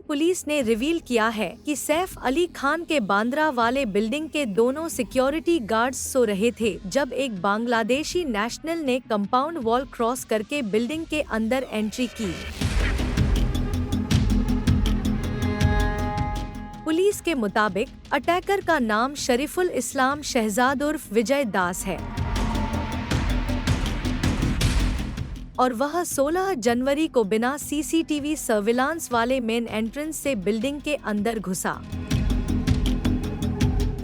Police ने reveal किया है कि सैफ अली खान के बांद्रा वाले बिल्डिंग के दोनों सिक्योरिटी गार्ड्स सो रहे थे जब एक बांग्लादेशी नेशनल ने कंपाउंड वॉल क्रॉस करके बिल्डिंग के अंदर एंट्री की। पुलिस के मुताबिक अटैकर का नाम शरीफुल इस्लाम शहजाद उर्फ विजय दास है और वह 16 जनवरी को बिना सीसीटीवी सर्विलांस वाले मेन एंट्रेंस से बिल्डिंग के अंदर घुसा।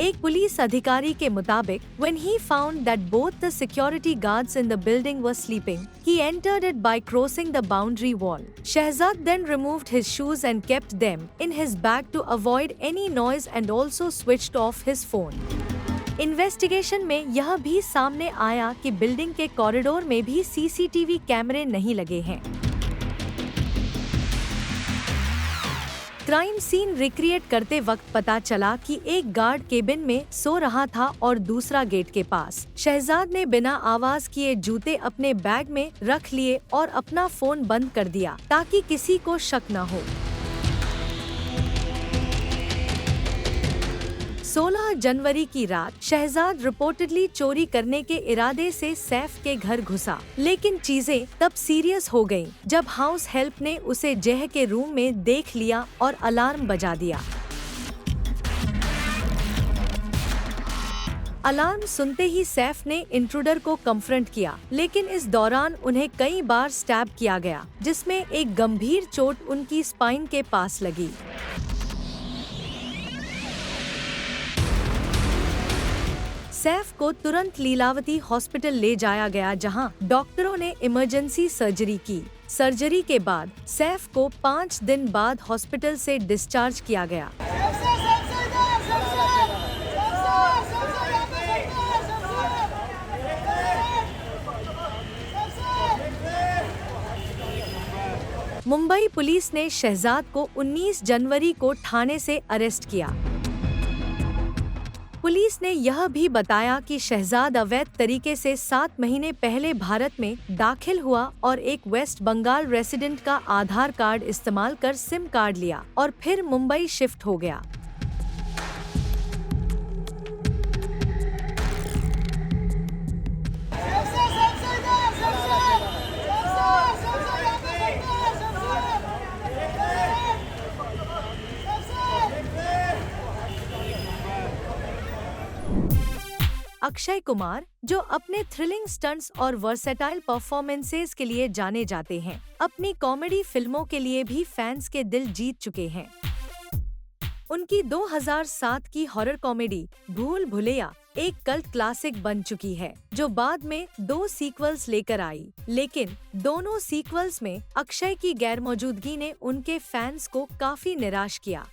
एक पुलिस अधिकारी के मुताबिक when he found that both the security guards in the building were sleeping, he entered it by crossing the boundary wall. Shehzad then removed his shoes and kept them in his bag to avoid any noise and also switched off his phone. Investigation में यह भी सामने आया कि building के corridor में भी CCTV कैमरे नहीं लगे हैं। क्राइम सीन रिक्रिएट करते वक्त पता चला कि एक गार्ड केबिन में सो रहा था और दूसरा गेट के पास। शहजाद ने बिना आवाज किए जूते अपने बैग में रख लिए और अपना फोन बंद कर दिया ताकि किसी को शक न हो। 16 जनवरी की रात शहजाद रिपोर्टेडली चोरी करने के इरादे से सैफ के घर घुसा, लेकिन चीजें तब सीरियस हो गईं जब हाउस हेल्प ने उसे जह के रूम में देख लिया और अलार्म बजा दिया। अलार्म सुनते ही सैफ ने इंट्रूडर को कन्फ्रंट किया, लेकिन इस दौरान उन्हें कई बार स्टैब किया गया, जिसमें एक गंभीर चोट उनकी स्पाइन के पास लगी। सैफ को तुरंत लीलावती हॉस्पिटल ले जाया गया जहां डॉक्टरों ने इमरजेंसी सर्जरी की। सर्जरी के बाद सैफ को 5 दिन बाद हॉस्पिटल से डिस्चार्ज किया गया। मुंबई पुलिस ने शहजाद को 19 जनवरी को ठाणे से अरेस्ट किया। पुलिस ने यह भी बताया कि शहजाद अवैध तरीके से 7 महीने पहले भारत में दाखिल हुआ और एक वेस्ट बंगाल रेसिडेंट का आधार कार्ड इस्तेमाल कर सिम कार्ड लिया और फिर मुंबई शिफ्ट हो गया। अक्षय कुमार, जो अपने थ्रिलिंग स्टंट्स और वर्सेटाइल परफॉर्मेंसेस के लिए जाने जाते हैं, अपनी कॉमेडी फिल्मों के लिए भी फैंस के दिल जीत चुके हैं। उनकी 2007 की हॉरर कॉमेडी भूल भुलैया एक कल्ट क्लासिक बन चुकी है, जो बाद में 2 सीक्वल्स लेकर आई, लेकिन दोनों सीक्वल्स में अक्षय की गैरमौजूदगी ने उनके फैंस को काफी निराश किया।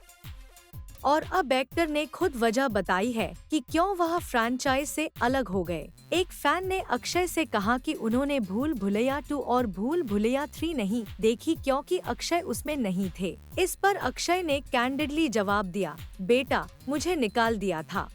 और अब एक्टर ने खुद वजह बताई है कि क्यों वह फ्रैंचाइज से अलग हो गए। एक फैन ने अक्षय से कहा कि उन्होंने भूल भुलैया 2 और भूल भुलैया 3 नहीं देखी क्योंकि अक्षय उसमें नहीं थे। इस पर अक्षय ने कैंडिडली जवाब दिया, बेटा मुझे निकाल दिया था।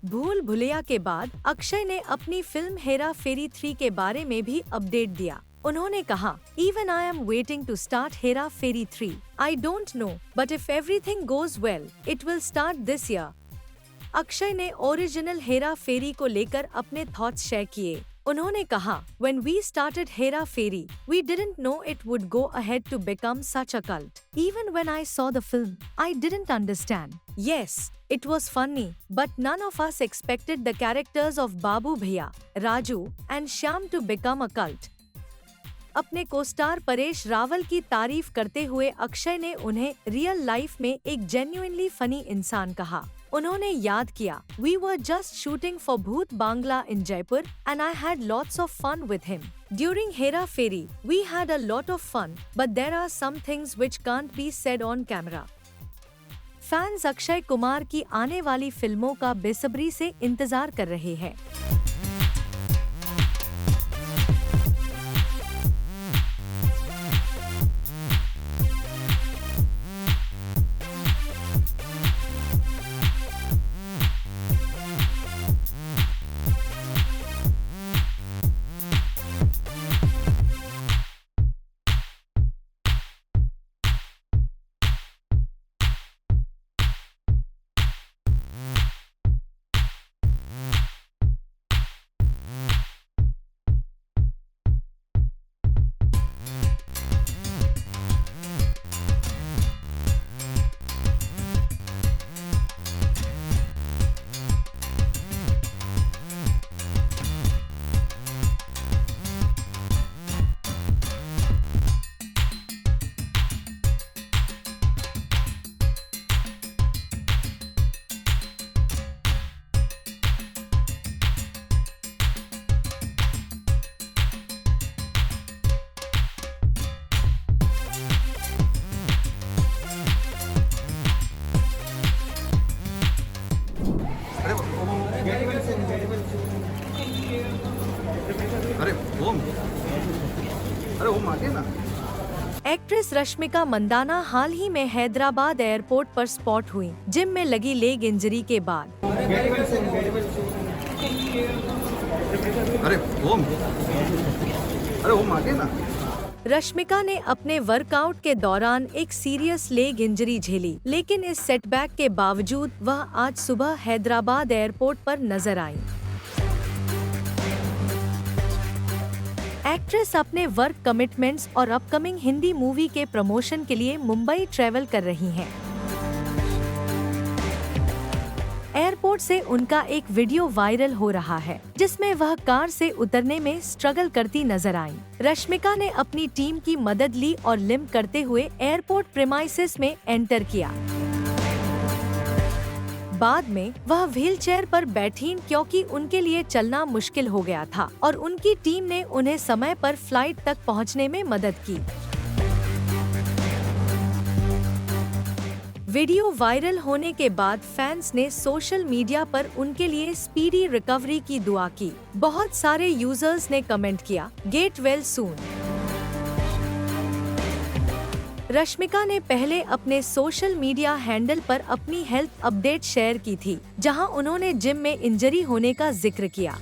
भूल भुलैया के बाद अक्षय ने अपनी फिल्म हेरा फेरी 3 के बारे में भी अपडेट दिया। उन्होंने कहा, Even I am waiting to start Hera Pheri 3. I don't know, but if everything goes well, it will start this year. Akshay ने ओरिजिनल हेरा फेरी को लेकर अपने थॉट्स शेयर किए। उन्होंने कहा, When we started Hera Pheri, we didn't know it would go ahead to become such a cult. Even when I saw the film, I didn't understand. Yes, it was funny, but none of us expected the characters of बाबू भैया, Raju and Shyam to become a cult. अपने co-star Paresh Rawal की तारीफ करते हुए अक्षय ने उन्हें real life में एक जेन्युइनली फनी इंसान कहा। उन्होंने याद किया, We were just shooting for भूत Bangla in Jaipur and I had lots of fun with him. During Hera Pheri, we had a lot of fun, but there are some things which can't be said on camera. Fans Akshay Kumar की आने वाली फिल्मों का बेसब्री से इंतजार कर रहे हैं। एक्ट्रेस रश्मिका मंदाना हाल ही में हैदराबाद एयरपोर्ट पर स्पॉट हुई जिम में लगी लेग इंजरी के बाद। अरे ओम आगे ना। रश्मिका ने अपने वर्कआउट के दौरान एक सीरियस लेग इंजरी झेली, लेकिन इस सेटबैक के बावजूद वह आज सुबह हैदराबाद एयरपोर्ट पर नजर आई। एक्ट्रेस अपने वर्क कमिटमेंट्स और अपकमिंग हिंदी मूवी के प्रमोशन के लिए मुंबई ट्रैवल कर रही हैं। एयरपोर्ट से उनका एक वीडियो वायरल हो रहा है, जिसमें वह कार से उतरने में स्ट्रगल करती नजर आईं। रश्मिका ने अपनी टीम की मदद ली और लिम्प करते हुए एयरपोर्ट प्रीमाइसेस में एंटर किया। बाद में वह व्हीलचेयर पर बैठीं क्योंकि उनके लिए चलना मुश्किल हो गया था और उनकी टीम ने उन्हें समय पर फ्लाइट तक पहुंचने में मदद की। वीडियो वायरल होने के बाद फैंस ने सोशल मीडिया पर उनके लिए स्पीडी रिकवरी की दुआ की। बहुत सारे यूजर्स ने कमेंट किया, गेट वेल सून। रश्मिका ने पहले अपने सोशल मीडिया हैंडल पर अपनी हेल्थ अपडेट शेयर की थी, जहां उन्होंने जिम में इंजरी होने का जिक्र किया।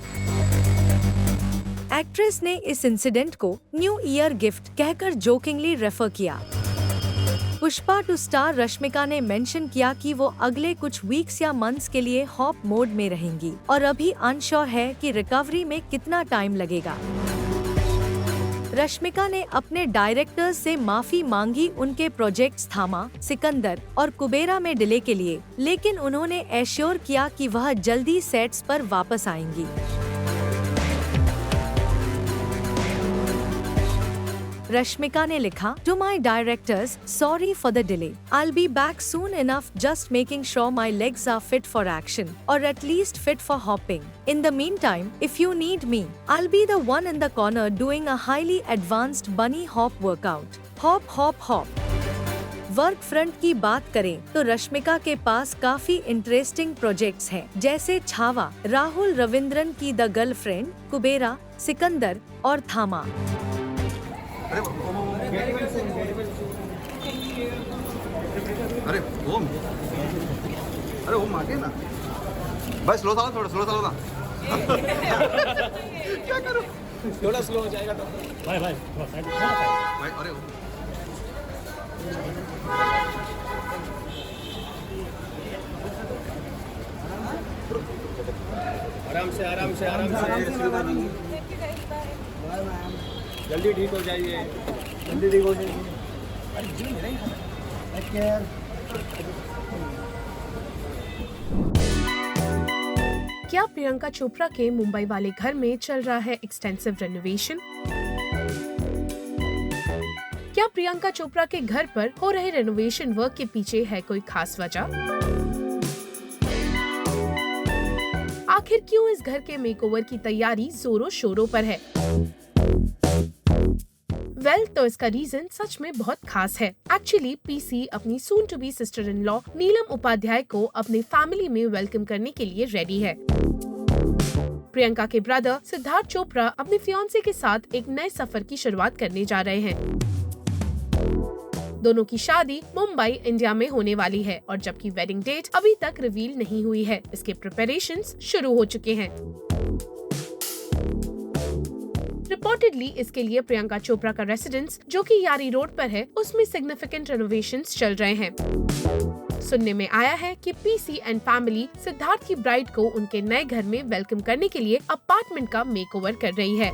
एक्ट्रेस ने इस इंसिडेंट को न्यू ईयर गिफ्ट कहकर जोकिंगली रेफर किया। पुष्पा 2 स्टार रश्मिका ने मेंशन किया कि वो अगले कुछ वीक्स या मंथ्स के लिए हॉप मोड में रहेंगी और अभी अनश्योर है कि रिकवरी में कितना टाइम लगेगा। रश्मिका ने अपने डायरेक्टर्स से माफी मांगी उनके प्रोजेक्ट्स थामा, सिकंदर और कुबेरा में डिले के लिए, लेकिन उन्होंने एश्योर किया कि वह जल्दी सेट्स पर वापस आएंगी। रश्मिका ने लिखा, to my directors, sorry for the delay. I'll be back soon enough, just making sure my legs are fit for action, or at least fit for hopping. In the meantime, if you need me, I'll be the one in the corner doing a highly advanced bunny hop workout. Hop hop hop. Work front की बात करें तो रश्मिका के पास काफी interesting projects हैं, जैसे छावा, राहुल रविंद्रन की the girlfriend, कुबेरा, सिकंदर और थामा। अरे ओम आगे ना। भाई स्लो चलो, थोड़ा स्लो चलो ना। क्या करूं? थोड़ा स्लो हो जाएगा तो भाई अरे आराम से जल्दी ठीक हो जाइए। क्या प्रियंका चोपड़ा के मुंबई वाले घर में चल रहा है एक्सटेंसिव रेनोवेशन? क्या प्रियंका चोपड़ा के घर पर हो रहे रेनोवेशन वर्क के पीछे है कोई खास वजह? आखिर क्यों इस घर के मेकओवर की तैयारी जोरों शोरों पर है? तो इसका रीजन सच में बहुत खास है। एक्चुअली पीसी अपनी soon to be sister in law Neelam Upadhyay को अपने फैमिली में वेलकम करने के लिए रेडी है। प्रियंका के ब्रदर सिद्धार्थ चोपड़ा अपने फियांसे के साथ एक नए सफर की शुरुआत करने जा रहे हैं। दोनों की शादी मुंबई, इंडिया में होने वाली है और जबकि वेडिंग डेट अभी तक रिवील नहीं हुई है, इसके प्रिपरेशंस शुरू हो चुके हैं। रिपोर्टेडली इसके लिए प्रियंका चोपड़ा का रेसिडेंस, जो कि यारी रोड पर है, उसमें सिग्निफिकेंट रेनोवेशंस चल रहे हैं। सुनने में आया है कि पीसी एंड फैमिली सिद्धार्थ की ब्राइड को उनके नए घर में वेलकम करने के लिए अपार्टमेंट का मेकओवर कर रही है।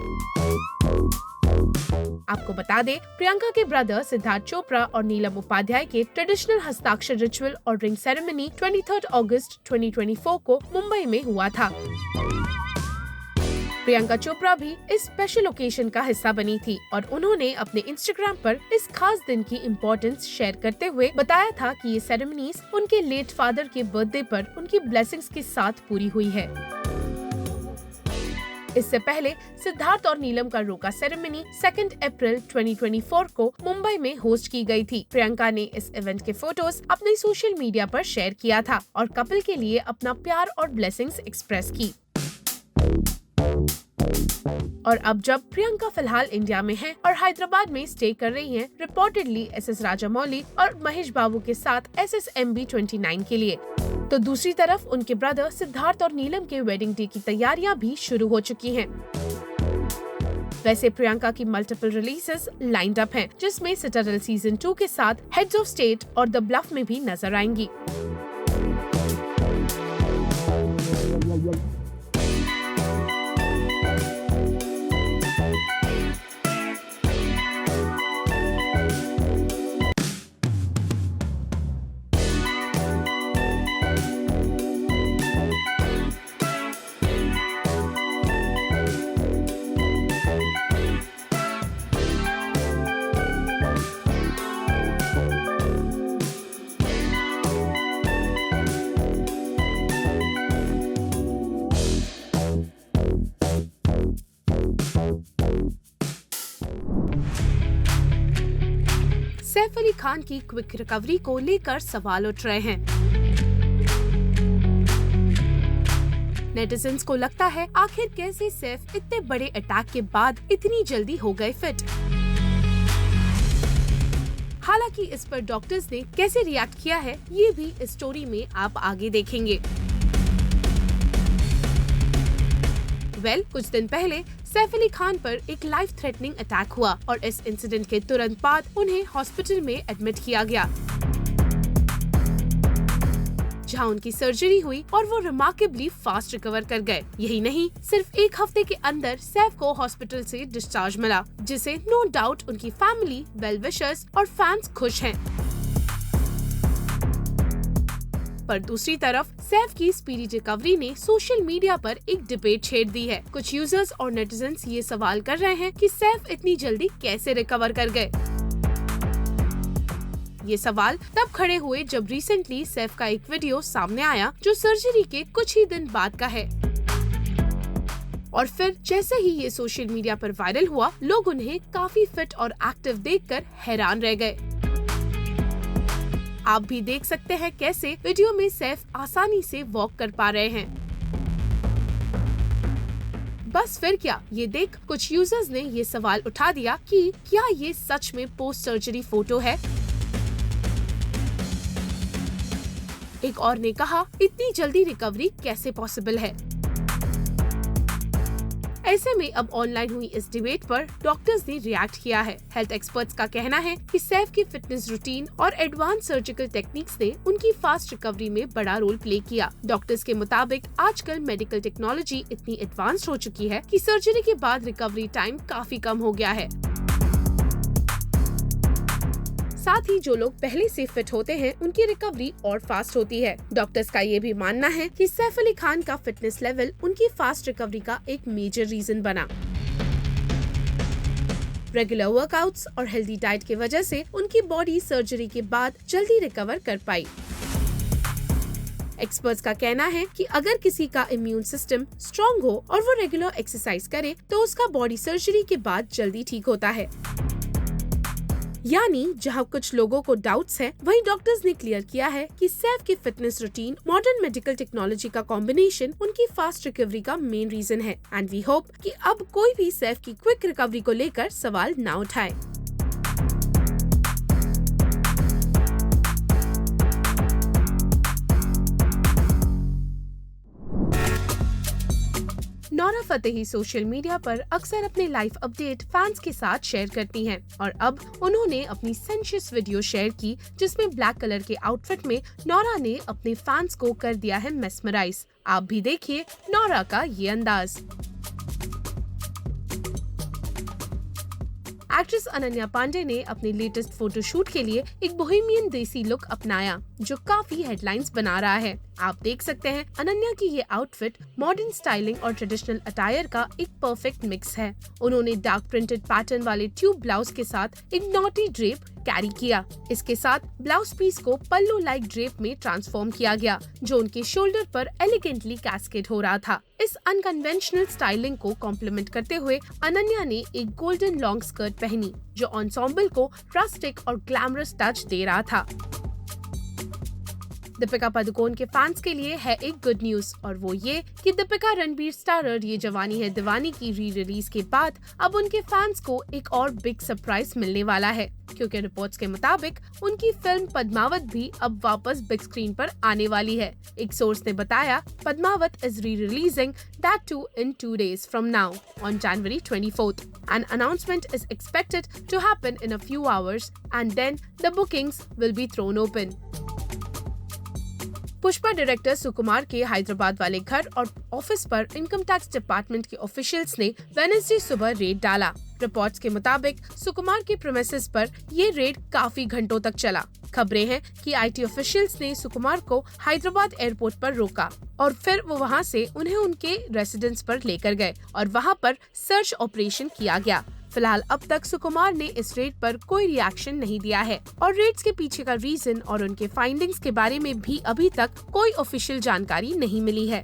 आपको बता दें, प्रियंका के ब्रदर सिद्धार्थ चोपड़ा और नीलम उपाध्याय के ट्रेडिशनल हस्ताक्षर रिचुअल और रिंग सेरेमनी 23 अगस्त 2024 को मुंबई में हुआ था। प्रियंका चोपड़ा भी इस स्पेशल ओकेशन का हिस्सा बनी थी और उन्होंने अपने इंस्टाग्राम पर इस खास दिन की इम्पोर्टेंस शेयर करते हुए बताया था कि ये सेरेमनीज उनके लेट फादर के बर्थडे पर उनकी ब्लेसिंग्स के साथ पूरी हुई है। इससे पहले सिद्धार्थ और नीलम का रोका सेरेमनी 2 अप्रैल 2024 को मुंबई में होस्ट की गई थी। प्रियंका ने इस इवेंट के फोटोज अपने सोशल मीडिया पर शेयर किया था और कपल के लिए अपना प्यार और ब्लेसिंग्स एक्सप्रेस की। और अब जब प्रियंका फिलहाल इंडिया में है और हैदराबाद में स्टे कर रही हैं, रिपोर्टेडली SS राजामौली और महेश बाबू के साथ SSMB 29 के लिए, तो दूसरी तरफ उनके ब्रदर सिद्धार्थ और नीलम के वेडिंग डे की तैयारियां भी शुरू हो चुकी हैं। वैसे प्रियंका की मल्टीपल रिलीजेस लाइंड अप हैं, जिसमें सिटाडेल सीजन 2 के साथ हेड्स ऑफ स्टेट और द ब्लफ में भी नजर आएंगी। सैफ अली खान की क्विक रिकवरी को लेकर सवाल उठ रहे हैं। नेटिजन्स को लगता है आखिर कैसे सैफ इतने बड़े अटैक के बाद इतनी जल्दी हो गए फिट। हालांकि इस पर डॉक्टर्स ने कैसे रिएक्ट किया है, ये भी इस स्टोरी में आप आगे देखेंगे। कुछ दिन पहले सैफ अली खान पर एक लाइफ थ्रेटनिंग अटैक हुआ और इस इंसिडेंट के तुरंत बाद उन्हें हॉस्पिटल में एडमिट किया गया, जहां उनकी सर्जरी हुई और वो रिमार्केबली फास्ट रिकवर कर गए। यही नहीं, सिर्फ एक हफ्ते के अंदर सैफ को हॉस्पिटल से डिस्चार्ज मिला, जिसे नो डाउट उनकी फैमिली, वेल विशर्स और फैंस खुश हैं। पर दूसरी तरफ सैफ की स्पीडी रिकवरी ने सोशल मीडिया पर एक डिबेट छेड़ दी है। कुछ यूजर्स और नेटिजन्स ये सवाल कर रहे हैं कि सैफ इतनी जल्दी कैसे रिकवर कर गए। ये सवाल तब खड़े हुए जब रिसेंटली सैफ का एक वीडियो सामने आया जो सर्जरी के कुछ ही दिन बाद का है, और फिर जैसे ही ये सोशल मीडिया पर वायरल हुआ, लोग उन्हें काफी फिट और एक्टिव देखकर हैरान रह गए। आप भी देख सकते हैं कैसे वीडियो में सैफ आसानी से वॉक कर पा रहे हैं। बस फिर क्या, ये देख कुछ यूजर्स ने ये सवाल उठा दिया कि क्या ये सच में पोस्ट सर्जरी फोटो है। एक और ने कहा, इतनी जल्दी रिकवरी कैसे पॉसिबल है। ऐसे में अब ऑनलाइन हुई इस डिबेट पर डॉक्टर्स ने रिएक्ट किया है। हेल्थ एक्सपर्ट्स का कहना है कि सैफ की फिटनेस रूटीन और एडवांस सर्जिकल टेक्निक्स ने उनकी फास्ट रिकवरी में बड़ा रोल प्ले किया। डॉक्टर्स के मुताबिक आजकल मेडिकल टेक्नोलॉजी इतनी एडवांस हो चुकी है कि सर्जरी के बाद रिकवरी टाइम काफी कम हो गया है। साथ ही जो लोग पहले से फिट होते हैं उनकी रिकवरी और फास्ट होती है। डॉक्टर्स का ये भी मानना है कि सैफ अली खान का फिटनेस लेवल उनकी फास्ट रिकवरी का एक मेजर रीजन बना। रेगुलर वर्कआउट्स और हेल्दी डाइट की वजह से उनकी बॉडी सर्जरी के बाद जल्दी रिकवर कर पाई। एक्सपर्ट्स का कहना है कि अगर किसी का इम्यून सिस्टम स्ट्रॉन्ग हो और वो रेगुलर एक्सरसाइज करे तो उसका बॉडी सर्जरी के बाद जल्दी ठीक होता है। यानी जहां कुछ लोगों को डाउट्स हैं, वहीं डॉक्टर्स ने क्लियर किया है कि सैफ की fitness routine, modern medical technology का कॉम्बिनेशन उनकी फास्ट रिकवरी का मेन रीजन है। एंड वी होप कि अब कोई भी सैफ की क्विक रिकवरी को लेकर सवाल ना उठाए। नोरा फतेही सोशल मीडिया पर अक्सर अपने लाइफ अपडेट फैंस के साथ शेयर करती हैं और अब उन्होंने अपनी सेंशियस वीडियो शेयर की जिसमें ब्लैक कलर के आउटफिट में नोरा ने अपने फैंस को कर दिया है मेस्मराइज। आप भी देखिए नोरा का ये अंदाज। एक्ट्रेस अनन्या पांडे ने अपने लेटेस्ट फोटोशूट के लिए एक बोहेमियन देसी लुक अपनाया जो काफी हेडलाइंस बना रहा है। आप देख सकते हैं अनन्या की ये आउटफिट मॉडर्न स्टाइलिंग और ट्रेडिशनल अटायर का एक परफेक्ट मिक्स है। उन्होंने डार्क प्रिंटेड पैटर्न वाले ट्यूब ब्लाउज के साथ एक नॉटी ड्रेप कैरी किया। इसके साथ ब्लाउज पीस को पल्लू लाइक ड्रेप में ट्रांसफॉर्म किया गया जो उनके शोल्डर पर एलिगेंटली कैस्केड हो रहा था। इस अनकन्वेंशनल स्टाइलिंग को कॉम्प्लीमेंट करते हुए अनन्या ने एक गोल्डन लॉन्ग स्कर्ट पहनी जो एंसेंबल को रस्टिक और ग्लैमरस टच दे रहा था। दीपिका पादुकोण के फैंस के लिए है एक गुड न्यूज, और वो ये कि दीपिका रणबीर स्टारर ये जवानी है दीवानी की री रिलीज के बाद अब उनके फैंस को एक और बिग सरप्राइज मिलने वाला है, क्योंकि रिपोर्ट्स के मुताबिक उनकी फिल्म पद्मावत भी अब वापस बिग स्क्रीन पर आने वाली है। एक सोर्स ने बताया, Padmaavat is re releasing that to in 2 days from now on January 24th. An announcement is expected to happen in a few hours and then the bookings will be thrown open. Pushpa director Sukumar के हैदराबाद वाले घर और office पर income tax department के officials ने Wednesday सुबह raid डाला। Reports के मुताबिक सुकुमार के प्रीमिसेस पर ये रेड काफी घंटों तक चला। खबरें हैं कि आईटी ऑफिशियल्स ने सुकुमार को हैदराबाद एयरपोर्ट पर रोका और फिर वो वहां से उन्हें उनके रेसिडेंस पर लेकर गए और वहां पर सर्च ऑपरेशन किया गया। फिलहाल अब तक सुकुमार ने इस रेड पर कोई रिएक्शन नहीं दिया है और रेड्स के पीछे का रीजन और उनके फाइंडिंग्स के बारे में भी अभी तक कोई ऑफिशियल जानकारी नहीं मिली है।